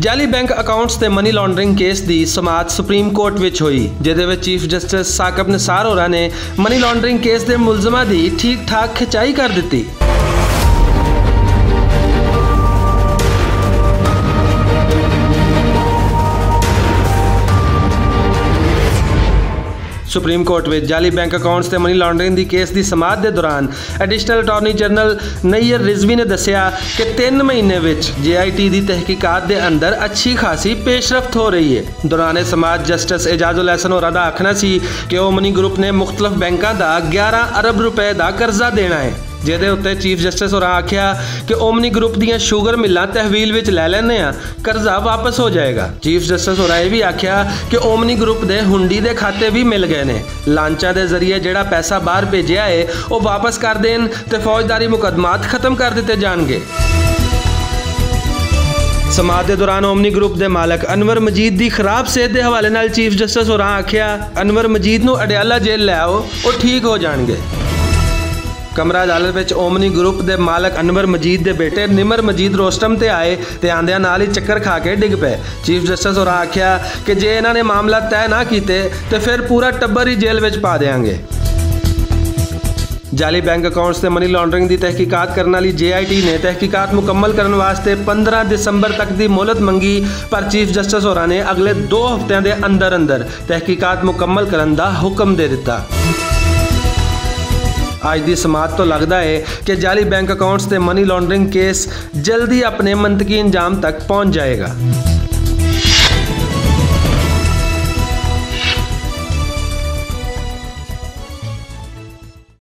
जाली bank accounts ते money laundering case की समाअत सुप्रीम कोर्ट विच हुई, जिहदे विच चीफ जस्टिस साकिब निसार होरां ने मनी लॉन्ड्रिंग केस के मुलजमां की ठीक ठाक खिंचाई कर दी। सुप्रीम कोर्ट में जाली बैंक अकाउंट्स ते मनी लॉन्ड्रिंग की केस की समाअत के दौरान additional attorney general Nayyar Rizvi ने दस्सिया कि 3 महीने विच JIT की तहकीकात के अंदर अच्छी खासी पेशरफ्त हो रही है। दौरान समाअत जस्टिस एजाजुल एहसन होरां दा आखना सी कि ओमनी ग्रुप ने मुख्तलिफ बैंकों का 11 अरब रुपए का कर्जा देना है, जिहदे उत्ते चीफ जस्टिस होरां आख्या कि ओमनी ग्रुप दीयां शुगर मिल्लां तहवील विच लै लैने आ, कर्जा वापस हो जाएगा। चीफ जस्टिस होरां यह भी आख्या कि ओमनी ग्रुप दे हुंडी दे खाते भी मिल गए ने, लांचा के जरिए जिहड़ा पैसा बाहर भेजिया है वो वापस कर देन ते फौजदारी मुकदमात खत्म कर दिते जाणगे। समाअत के दौरान ओमनी ग्रुप के मालक अनवर मजीद की खराब सेहत के हवाले नाल चीफ जस्टिस होरां आख्या अनवर मजीद नूं अडियाला जेल लै आओ, वो ठीक हो जाणगे। कमरा अदालत में ओमनी ग्रुप के मालक अनवर मजीद के बेटे निमर मजीद रोस्टम ते आए ते आंदियां नाल ही चक्कर खा के डिग पे। चीफ जस्टिस होरां आख्या कि जे इन्हां ने मामला तय ना कीते तो फिर पूरा टब्बर ही जेल में पा देंगे। जाली बैंक अकाउंट्स ते मनी लॉन्ड्रिंग की तहकीकात करने वाली JIT ने तहकीकात मुकम्मल करने वास्ते 15 दिसंबर तक की मोहलत मंगी, पर चीफ जस्टिस होरां ने अगले 2 हफ्तों के अंदर अंदर तहकीकात मुकम्मल करने का हुक्म दे दिता। आज की समाअत तो लगता है कि जाली बैंक अकाउंट्स ते मनी लॉन्ड्रिंग केस जल्दी अपने मंतकी अंजाम तक पहुँच जाएगा।